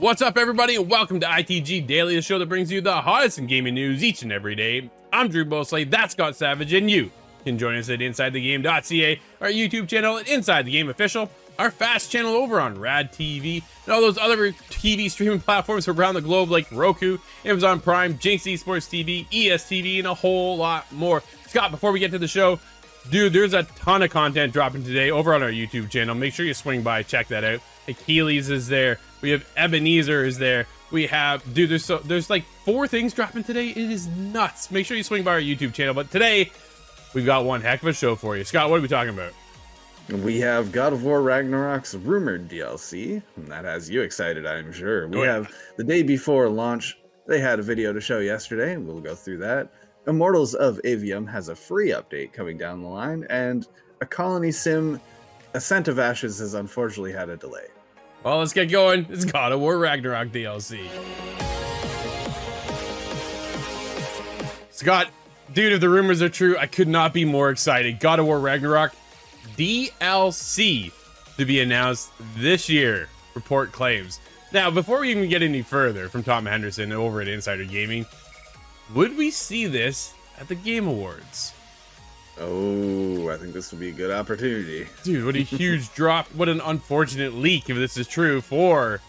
What's up, everybody, and welcome to ITG Daily, the show that brings you the hottest in gaming news each and every day. I'm Drew Bosley, that's Scott Savage, and you can join us at InsideTheGame.ca, our YouTube channel at Inside the Game Official, our fast channel over on Rad TV, and all those other TV streaming platforms around the globe like Roku, Amazon Prime, Jinx Esports TV, ESTV, and a whole lot more. Scott, before we get to the show, dude, there's a ton of content dropping today over on our YouTube channel. Make sure you swing by, check that out. Achilles is there. We have Ebenezer is there. We have, dude, there's like 4 things dropping today. It is nuts. Make sure you swing by our YouTube channel. But today, we've got one heck of a show for you. Scott, what are we talking about? We have God of War Ragnarok's rumored DLC, and that has you excited, I'm sure. We have the day before launch. They had a video to show yesterday, and we'll go through that. Immortals of Aveum has a free update coming down the line, and a colony sim, Ascent of Ashes, has unfortunately had a delay. Well, let's get going. It's God of War Ragnarok DLC. Scott, dude, if the rumors are true, I could not be more excited. God of War Ragnarok DLC to be announced this year, report claims. Now, before we even get any further from Tom Henderson over at Insider Gaming, would we see this at the Game Awards? Oh, I think this would be a good opportunity. Dude, what a huge drop. What an unfortunate leak, if this is true, for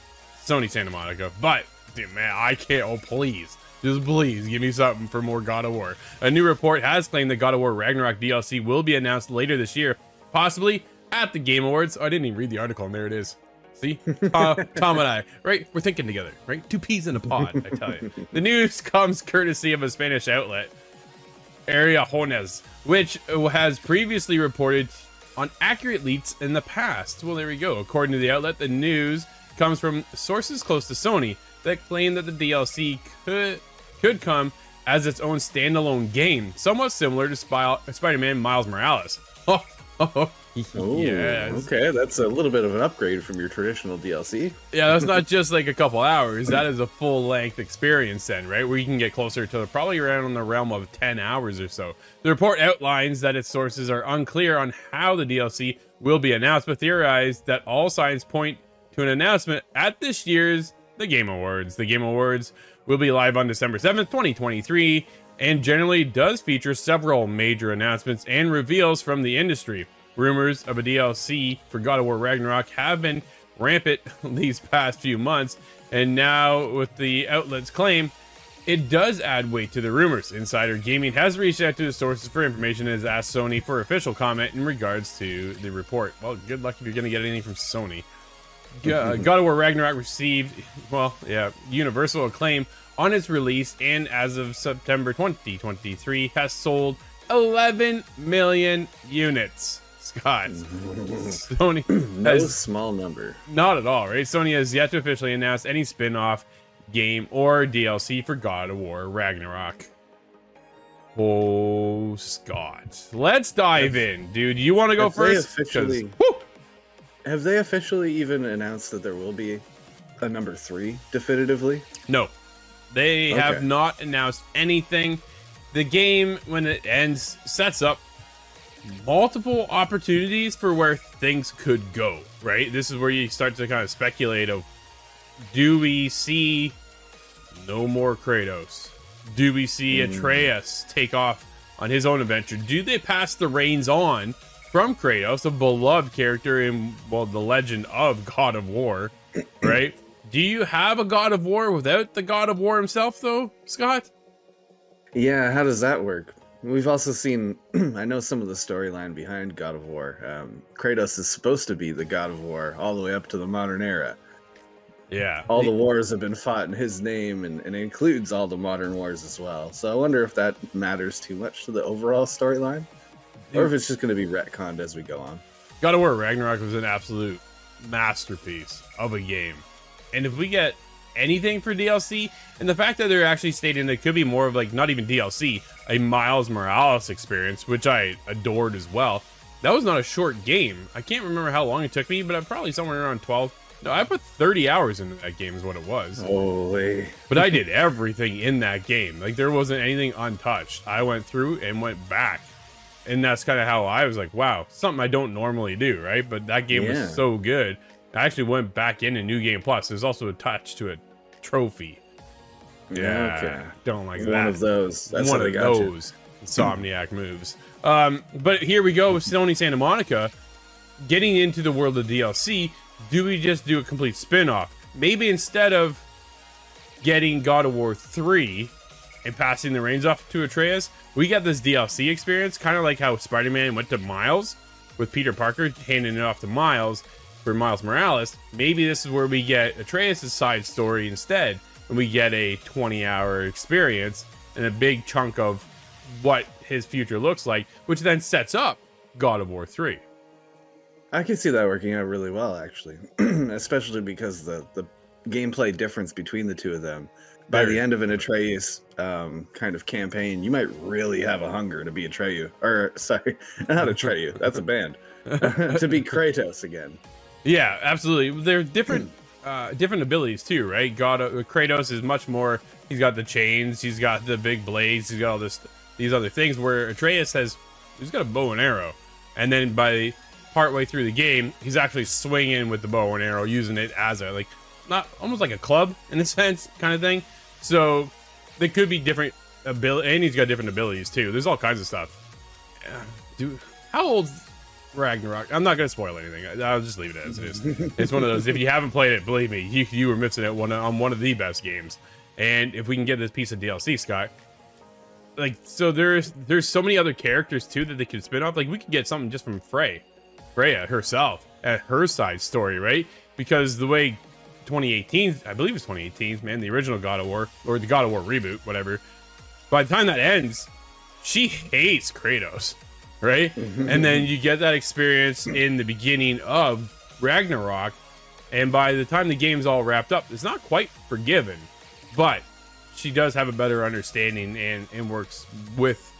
Sony Santa Monica. But, dude, man, I can't. Oh, please. Just please give me something for more God of War. A new report has claimed that God of War Ragnarok DLC will be announced later this year, possibly at the Game Awards. Oh, I didn't even read the article, and there it is. See? Tom and I, right? We're thinking together, right? 2 peas in a pod, I tell you. The news comes courtesy of a Spanish outlet, Ariajones, which has previously reported on accurate leaks in the past. Well, there we go. According to the outlet, the news comes from sources close to Sony that claim that the DLC could come as its own standalone game, somewhat similar to Spider-Man Miles Morales. Oh, yes. Okay, that's a little bit of an upgrade from your traditional DLC. Yeah, that's not just like a couple hours. That is a full-length experience then, right? Where you can get closer to probably around in the realm of 10 hours or so. The report outlines that its sources are unclear on how the DLC will be announced, but theorize that all signs point to an announcement at this year's The Game Awards. The Game Awards will be live on December 7th, 2023, and generally does feature several major announcements and reveals from the industry. Rumors of a DLC for God of War Ragnarok have been rampant these past few months, and now with the outlet's claim, it does add weight to the rumors. Insider Gaming has reached out to the sources for information and has asked Sony for official comment in regards to the report. Well, good luck if you're going to get anything from Sony. God of War Ragnarok received, well, yeah, universal acclaim on its release, and as of September 2023 has sold 11 million units. Scott, Sony no small number. Not at all, right? Sony has yet to officially announce any spin-off game or DLC for God of War Ragnarok. Oh, Scott, let's dive in, dude. You want to go first? Have they officially even announced that there will be a number 3 definitively? No, they have not announced anything. The game, when it ends, sets up multiple opportunities for where things could go, right? This is where you start to kind of speculate of, do we see no more Kratos? Do we see Atreus take off on his own adventure? Do they pass the reins on from Kratos, a beloved character in, well, the legend of God of War, right? Do you have a God of War without the God of War himself, though, Scott? Yeah, how does that work? We've also seen, I know some of the storyline behind God of War. Kratos is supposed to be the God of War all the way up to the modern era. Yeah. All the wars have been fought in his name, and it includes all the modern wars as well. So I wonder if that matters too much to the overall storyline, or if it's just going to be retconned as we go on. God of War Ragnarok was an absolute masterpiece of a game. And if we get anything for DLC, and the fact that they're actually stating that it could be more of like, not even DLC, a Miles Morales experience, which I adored as well. That was not a short game. I can't remember how long it took me, but I'm probably somewhere around 12. No, I put 30 hours into that game is what it was. Holy. But I did everything in that game. Like, there wasn't anything untouched. I went through and went back. And that's kind of how I was like, wow, something I don't normally do, right? But that game was so good. I actually went back into New Game Plus. There's also attached to a trophy. Yeah, okay. Don't like One that. of those. That's One how they of got those Insomniac moves. But here we go with Sony Santa Monica getting into the world of DLC. Do we just do a complete spin-off? Maybe instead of getting God of War 3 and passing the reins off to Atreus, we get this DLC experience, kind of like how Spider-Man went to Miles with Peter Parker handing it off to Miles for Miles Morales. Maybe this is where we get Atreus' side story instead, and we get a 20-hour experience and a big chunk of what his future looks like, which then sets up God of War 3. I can see that working out really well, actually, especially because the gameplay difference between the two of them. By the end of an Atreus kind of campaign, you might really have a hunger to be Atreyu, or sorry, not Atreyu. That's a band. To be Kratos again. Yeah, absolutely. They're different, different abilities too, right? Kratos is much more. He's got the chains. He's got the big blades. He's got all these other things. Where Atreus he's got a bow and arrow, and then by partway through the game, he's actually swinging with the bow and arrow, using it as a not almost like a club in a sense, kind of thing. So there could be different ability, and he's got different abilities too. There's all kinds of stuff. Dude, how old's Ragnarok? I'm not gonna spoil anything. I'll just leave it as it is. It's one of those. If you haven't played it, believe me, you were missing it on one of the best games. And if we can get this piece of DLC, Scott, so there's so many other characters too that they could spin off. Like we could get something just from Freya herself at her side story, right? Because the way 2018, I believe it's 2018, man, the original God of War, or the God of War reboot, whatever. By the time that ends, she hates Kratos, right? And then you get that experience in the beginning of Ragnarok, and by the time the game's all wrapped up, it's not quite forgiven, but she does have a better understanding and works with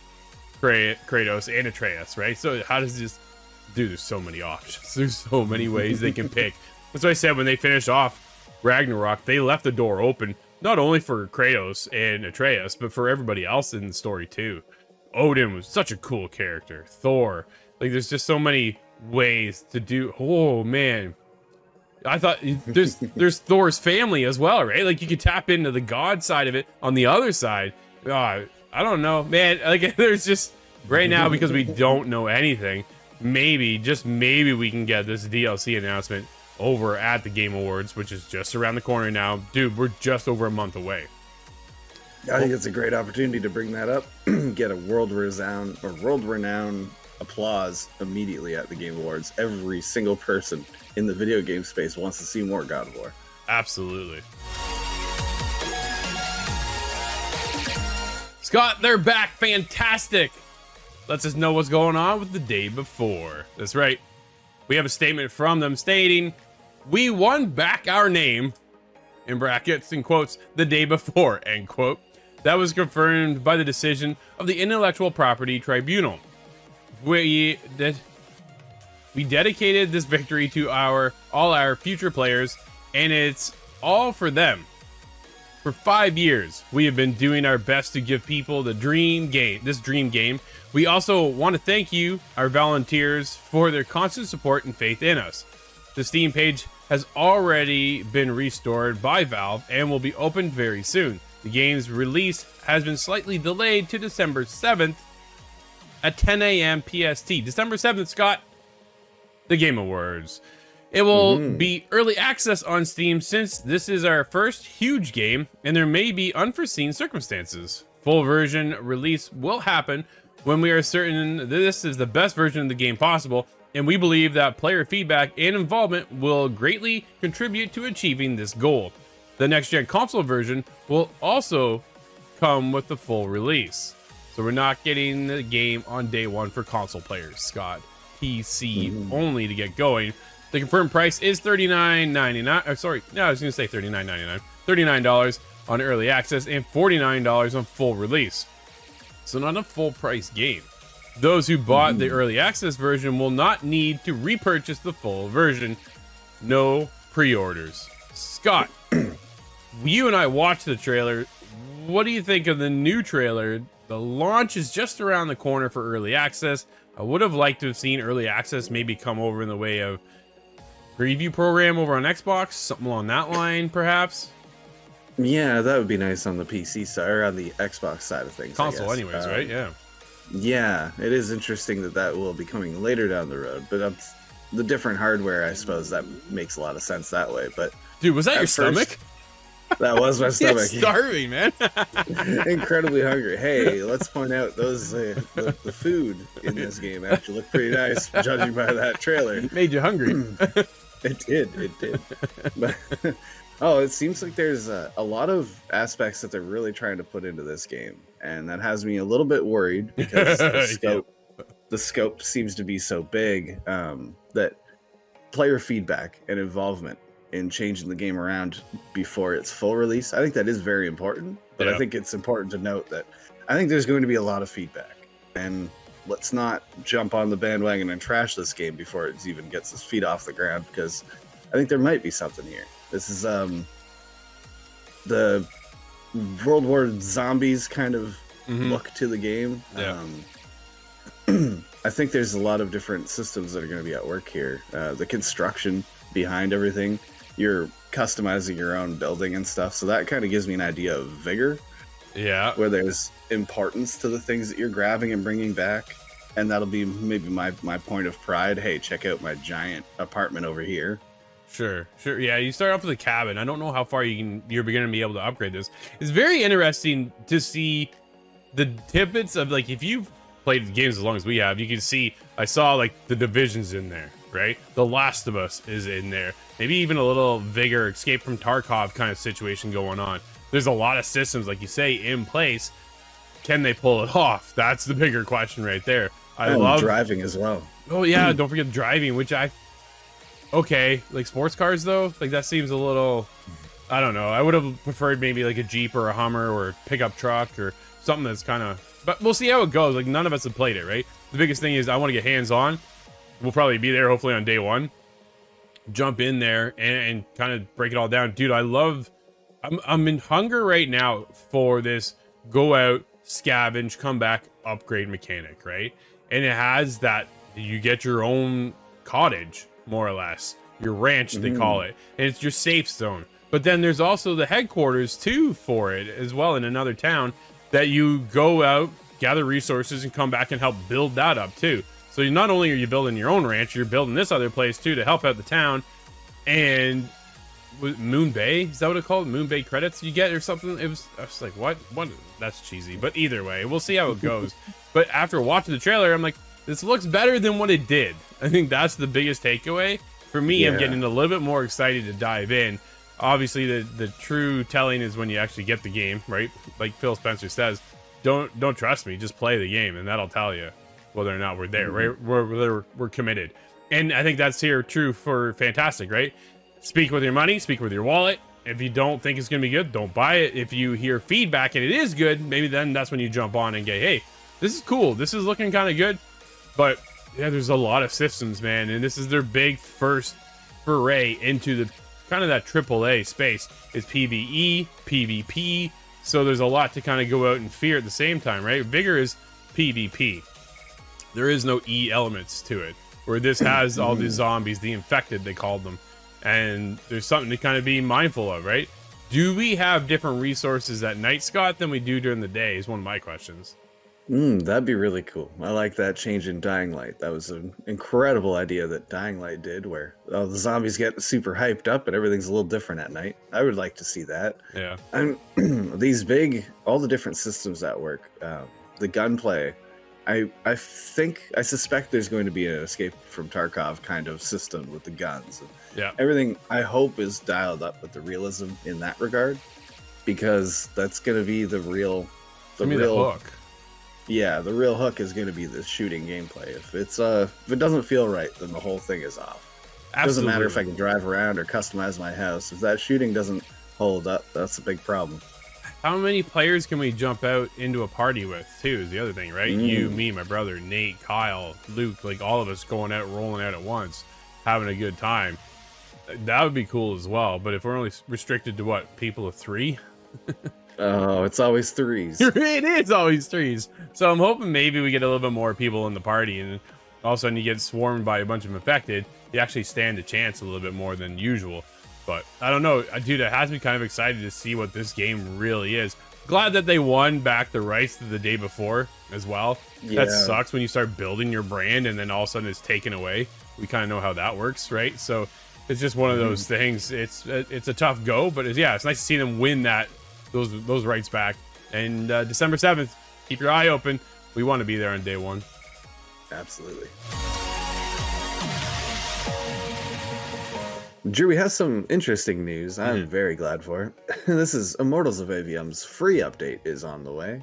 Kratos and Atreus, right? So how does this... Dude, there's so many options. There's so many ways they can pick. That's what I said when they finished off Ragnarok. They left the door open, not only for Kratos and Atreus, but for everybody else in the story too. Odin was such a cool character. Thor. There's just so many ways to do... Oh, man. I thought there's Thor's family as well, right? You could tap into the god side of it on the other side. I don't know, man. There's just... Right now, because we don't know anything... Maybe, just maybe we can get this DLC announcement over at the Game Awards, which is just around the corner now. Dude, we're just over a month away. I think it's a great opportunity to bring that up, get a world-renowned applause immediately at the Game Awards. Every single person in the video game space wants to see more God of War. Absolutely. Scott, they're back. Fantastic. Lets us know what's going on with the day before. That's right. We have a statement from them stating, "We won back our name," in brackets, in quotes, "the day before," end quote. That was confirmed by the decision of the Intellectual Property Tribunal. We dedicated this victory to all our future players, and it's all for them. For 5 years, we have been doing our best to give people this dream game. We also want to thank you, our volunteers, for their constant support and faith in us. The Steam page has already been restored by Valve and will be opened very soon. The game's release has been slightly delayed to December 7th at 10 a.m. PST. December 7th, Scott, the Game Awards. It will be early access on Steam since this is our first huge game and there may be unforeseen circumstances. Full version release will happen when we are certain this is the best version of the game possible, and we believe that player feedback and involvement will greatly contribute to achieving this goal. The next-gen console version will also come with the full release. So we're not getting the game on day one for console players, Scott. PC only to get going. The confirmed price is $39.99. Sorry, no, I was going to say $39.99. $39 on early access and $49 on full release. So not a full price game. Those who bought the early access version will not need to repurchase the full version. No pre-orders. Scott, you and I watched the trailer. What do you think of the new trailer? The launch is just around the corner for early access. I would have liked to have seen early access maybe come over in the way of preview program over on Xbox, something along that line, perhaps. Yeah, that would be nice on the PC side or on the Xbox side of things. Console, anyways, right? Yeah. Yeah, it is interesting that will be coming later down the road, but the different hardware, I suppose that makes a lot of sense that way. But dude, was that your stomach? That was my stomach. Starving, man. Incredibly hungry. Hey, let's point out those the food in this game actually looked pretty nice, judging by that trailer. It made you hungry. It did. But oh, it seems like there's a lot of aspects that they're really trying to put into this game, and that has me a little bit worried because the scope seems to be so big that player feedback and involvement in changing the game around before its full release, I think that is very important. But I think it's important to note that I think there's going to be a lot of feedback, and let's not jump on the bandwagon and trash this game before it even gets its feet off the ground, because I think there might be something here. This is the World War Zombies kind of look to the game. I think there's a lot of different systems that are going to be at work here. The construction behind everything, you're customizing your own building and stuff, so that kind of gives me an idea of vigor. Yeah, where there's importance to the things that you're grabbing and bringing back, and that'll be maybe my point of pride. Hey, check out my giant apartment over here. Sure. Yeah, you start off with a cabin. I don't know how far you're going to be able to upgrade this. It's very interesting to see the tidbits of, like, if you've played games as long as we have, you can see I saw like the Division's in there, right? The Last of Us is in there. Maybe even a little Vigor, Escape from Tarkov kind of situation going on. There's a lot of systems, like you say, in place. Can they pull it off? That's the bigger question right there. I love driving as well. Oh yeah, don't forget driving, which okay, like sports cars though, like that seems a little, I don't know. I would have preferred maybe like a Jeep or a Hummer or a pickup truck or something that's kind of, but we'll see how it goes. Like, none of us have played it, right? The biggest thing is I want to get hands on. We'll probably be there hopefully on day one. Jump in there and kind of break it all down. Dude, I'm in hunger right now for this go out, scavenge, come back, upgrade mechanic, right? And it has that you get your own cottage, more or less, your ranch they call it, and it's your safe zone. But then there's also the headquarters too for it as well in another town that you go out, gather resources, and come back and help build that up too. So not only are you building your own ranch, you're building this other place too to help out the town. And Moon Bay, is that what it's called? Moon Bay credits you get or something? I was like, what? That's cheesy. But either way, we'll see how it goes. But after watching the trailer, I'm like, this looks better than what it did. I think that's the biggest takeaway. For me, I'm getting a little bit more excited to dive in. Obviously, the true telling is when you actually get the game, right? Like Phil Spencer says, don't trust me, just play the game, and that'll tell you whether or not we're there, right? We're committed. And I think that's here true for Fantastic, right? Speak with your money, speak with your wallet. If you don't think it's going to be good, don't buy it. If you hear feedback and it is good, maybe then that's when you jump on and get, hey, this is cool. This is looking kind of good. But yeah, there's a lot of systems, man. And this is their big first foray into the kind of that AAA space. Is PvE, PvP. So there's a lot to kind of go out and fear at the same time, right? Vigor is PvP. There is no E elements to it. Where this has all the zombies, the infected, they called them. And there's something to kind of be mindful of, right? Do we have different resources at night, Scott, than we do during the day is one of my questions. That'd be really cool. I like that change in Dying Light. That was an incredible idea that Dying Light did, where the zombies get super hyped up and everything's a little different at night. I would like to see that. Yeah. And all the different systems that work, the gunplay. I suspect there's going to be an Escape from Tarkov kind of system with the guns. Yeah. Everything I hope is dialed up with the realism in that regard, because that's going to be the real hook. Yeah, the real hook is going to be the shooting gameplay. If it doesn't feel right, then the whole thing is off. Absolutely. It doesn't matter if I can drive around or customize my house. If that shooting doesn't hold up, that's a big problem. How many players can we jump out into a party with, too, is the other thing, right? You, me, my brother, Nate, Kyle, Luke, like all of us going out, rolling out at once, having a good time. That would be cool as well. But if we're only restricted to, what, people of 3? Oh, it's always 3s. It is always 3s. So I'm hoping maybe we get a little bit more people in the party. And all of a sudden you get swarmed by a bunch of infected, you actually stand a chance a little bit more than usual. But I don't know, dude, it has me kind of excited to see what this game really is. Glad that they won back the rights to the day before as well. Yeah. That sucks when you start building your brand and then all of a sudden it's taken away. We kind of know how that works, right? So it's just one of those things. It's a tough go, but it's nice to see them win those rights back. And December 7th, keep your eye open. We want to be there on day one. Absolutely. Drew, we have some interesting news. I'm very glad for it. This is Immortals of Aveum's free update is on the way.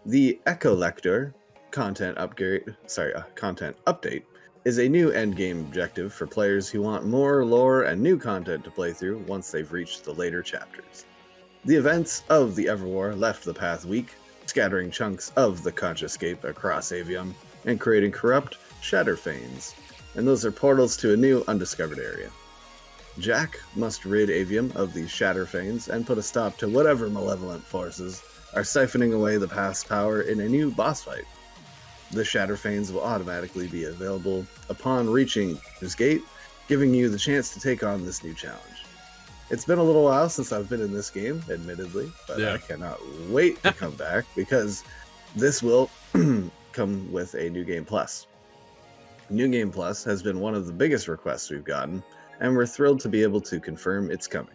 The Echo Lector content update is a new endgame objective for players who want more lore and new content to play through once they've reached the later chapters. The events of the Everwar left the path weak, scattering chunks of the Consciouscape across Aveum and creating corrupt Shatterfanes, and those are portals to a new undiscovered area. Jack must rid Aveum of these Shatterfanes and put a stop to whatever malevolent forces are siphoning away the past power in a new boss fight. The Shatterfanes will automatically be available upon reaching this gate, giving you the chance to take on this new challenge. It's been a little while since I've been in this game, admittedly, but I cannot wait to come back because this will come with a New Game Plus. New Game Plus has been one of the biggest requests we've gotten, and we're thrilled to be able to confirm it's coming.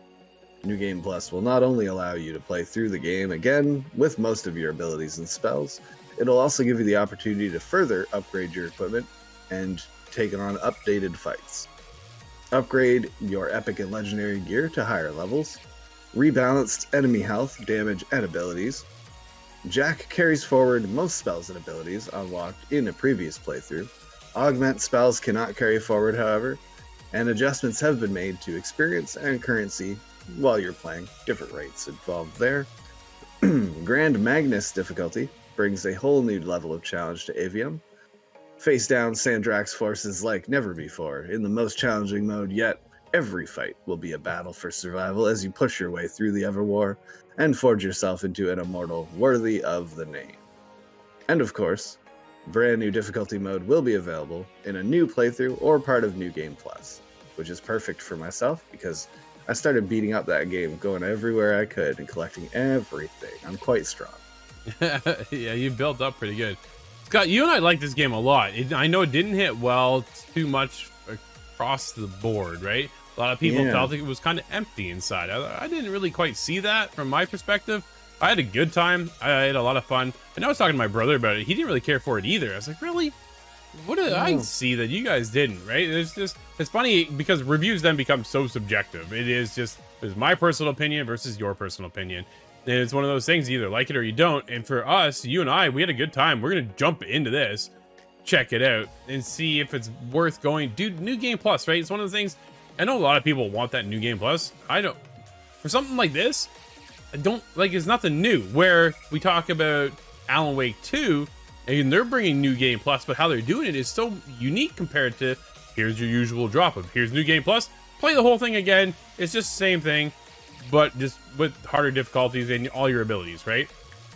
New Game Plus will not only allow you to play through the game again with most of your abilities and spells, it'll also give you the opportunity to further upgrade your equipment and take on updated fights. Upgrade your epic and legendary gear to higher levels, rebalanced enemy health, damage, and abilities. Jack carries forward most spells and abilities unlocked in a previous playthrough. Augment spells cannot carry forward, however, and adjustments have been made to experience and currency while you're playing, different rates involved there. Grand Magnus difficulty brings a whole new level of challenge to Aveum. Face down Sandrax's forces like never before in the most challenging mode yet. Every fight will be a battle for survival as you push your way through the Everwar and forge yourself into an immortal worthy of the name. And of course, brand new difficulty mode will be available in a new playthrough or part of New Game Plus, which is perfect for myself because I started beating up that game, going everywhere I could and collecting everything. I'm quite strong. Yeah, you built up pretty good. Scott, you and I like this game a lot. I know it didn't hit well too much across the board, right? A lot of people felt like it was kind of empty inside. I didn't really quite see that from my perspective. I had a good time. I had a lot of fun. And I was talking to my brother about it. He didn't really care for it either. I was like, really? What did I see that you guys didn't, right? It's funny because reviews then become so subjective. It's my personal opinion versus your personal opinion. And it's one of those things, you either like it or you don't. And for us, you and I, we had a good time. We're going to jump into this, check it out, and see if it's worth going. Dude, New Game Plus, right? It's one of the things, I know a lot of people want that New Game Plus. I don't. For something like this, I don't, like, it's nothing new. Where we talk about Alan Wake 2, and they're bringing New Game Plus, but how they're doing it is so unique compared to, here's your usual drop of, here's New Game Plus, play the whole thing again. It's just the same thing, but just with harder difficulties and all your abilities, right?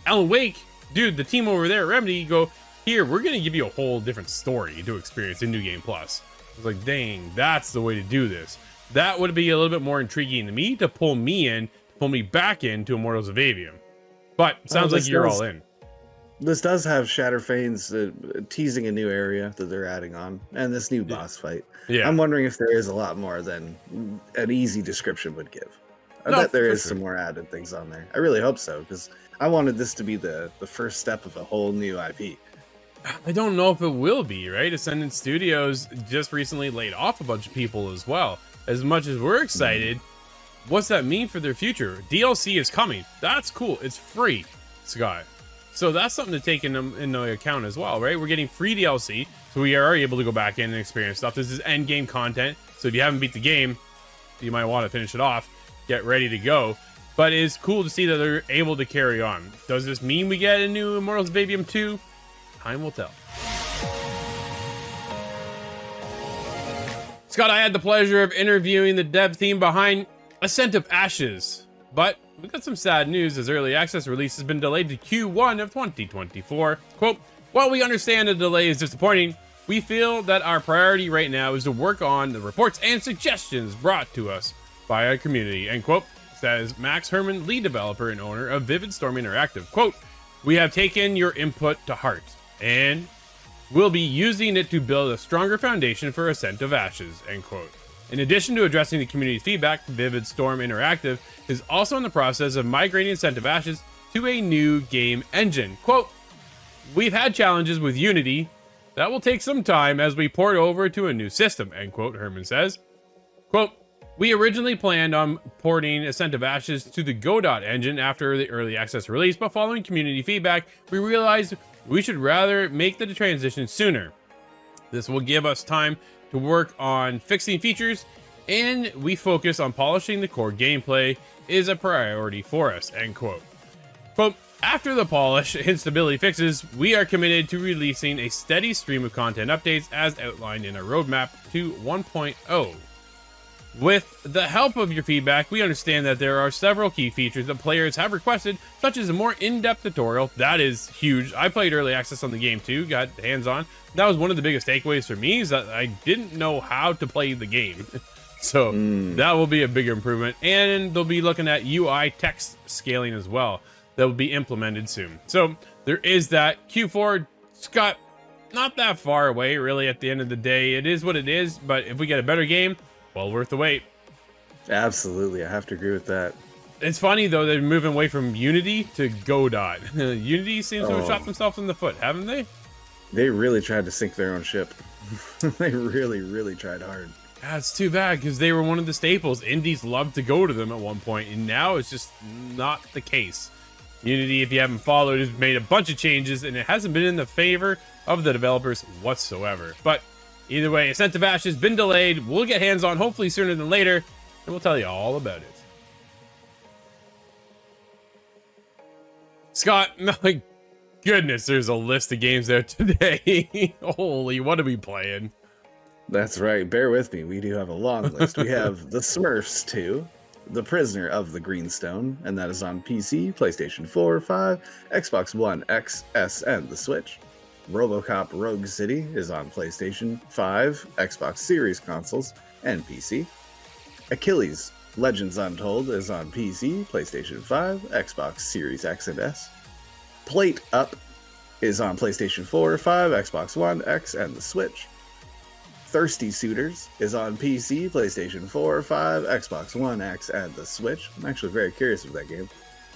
Alan Wake, dude, the team over there at Remedy go, here, we're going to give you a whole different story to experience in New Game Plus. I was like, dang, that's the way to do this. That would be a little bit more intriguing to me, to pull me in, to pull me back into Immortals of Aveum. But sounds like you're all in. This does have Shatterfanes teasing a new area that they're adding on, and this new boss fight. Yeah, I'm wondering if there is a lot more than an easy description would give. I bet there is some more added things on there. I really hope so, because I wanted this to be the first step of a whole new IP. I don't know if it will be, right? Ascendant Studios just recently laid off a bunch of people as well. As much as we're excited, what's that mean for their future? DLC is coming. That's cool. It's free, Scott. So that's something to take into account as well, right? We're getting free DLC, so we are able to go back in and experience stuff. This is end game content, so if you haven't beat the game, you might want to finish it off, get ready to go. But it's cool to see that they're able to carry on. Does this mean we get a new Immortals of Aveum 2? Time will tell. Scott, I had the pleasure of interviewing the dev team behind Ascent of Ashes, but we got some sad news as early access release has been delayed to Q1 of 2024. Quote, while we understand the delay is disappointing, We feel that our priority right now is to work on the reports and suggestions brought to us by our community, end quote, says Max Herman, lead developer and owner of Vivid Storm Interactive. Quote, we have taken your input to heart and will be using it to build a stronger foundation for Ascent of Ashes, end quote. In addition to addressing the community feedback, Vivid Storm Interactive is also in the process of migrating Ascent of Ashes to a new game engine. Quote, we've had challenges with Unity that will take some time as we port over to a new system, end quote, Herman says. Quote, we originally planned on porting Ascent of Ashes to the Godot engine after the early access release, but following community feedback, we realized we should rather make the transition sooner. This will give us time to work on fixing features, and we focus on polishing the core gameplay is a priority for us, end quote. Quote, after the polish and stability fixes, we are committed to releasing a steady stream of content updates as outlined in our roadmap to 1.0. With the help of your feedback, we understand that there are several key features that players have requested, such as a more in-depth tutorial. That is huge. I played early access on the game too, got hands-on. That was one of the biggest takeaways for me, is that I didn't know how to play the game. So that will be a big improvement. And they'll be looking at UI text scaling as well. That will be implemented soon. So there is that. Q4, Scott, not that far away, really, at the end of the day. It is what it is, but if we get a better game, well worth the wait. Absolutely, I have to agree with that. It's funny, though, they're moving away from Unity to Godot. Unity seems to have shot themselves in the foot, haven't they? They really tried to sink their own ship. They really tried hard. That's too bad, because they were one of the staples. Indies loved to go to them at one point, and now it's just not the case. Unity, if you haven't followed, has made a bunch of changes, and it hasn't been in the favor of the developers whatsoever. But either way, Ascent of Ashes has been delayed. We'll get hands-on hopefully sooner than later, and we'll tell you all about it. Scott, my goodness, there's a list of games there today. Holy, what are we playing? That's right, bear with me. We do have a long list. We have The Smurfs 2, The Prisoner of the Greenstone, and that is on PC, PlayStation 4, 5, Xbox One, X, S, and the Switch. RoboCop Rogue City is on PlayStation 5, Xbox Series consoles, and PC. Achilles Legends Untold is on PC, PlayStation 5, Xbox Series X and S. Plate Up is on PlayStation 4, 5, Xbox One, X, and the Switch. Thirsty Suitors is on PC, PlayStation 4, 5, Xbox One X, and the Switch. I'm actually very curious of that game.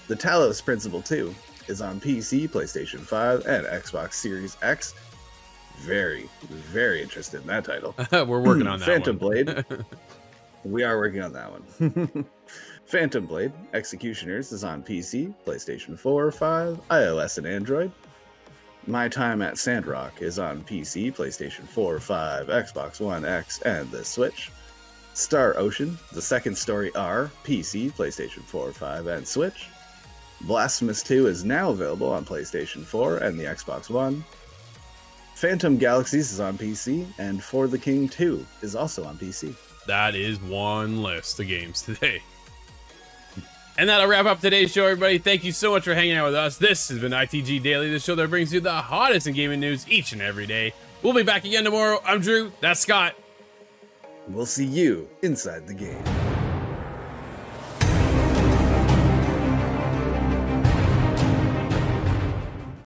The Talos Principle 2 is on PC, PlayStation 5, and Xbox Series X. Very interested in that title. We're working on that Phantom one. Blade. We are working on that one. Phantom Blade Executioners is on PC, PlayStation 4, 5, iOS, and Android. My Time at Sandrock is on PC, PlayStation 4, 5, Xbox One X, and the Switch. Star Ocean, The Second Story R, PC, PlayStation 4, 5, and Switch. Blasphemous 2 is now available on PlayStation 4 and the Xbox One. Phantom Galaxies is on PC, and For the King 2 is also on PC. That is one list of games today. And that'll wrap up today's show, everybody. Thank you so much for hanging out with us. This has been ITG Daily, the show that brings you the hottest in gaming news each and every day. We'll be back again tomorrow. I'm Drew. That's Scott. We'll see you inside the game.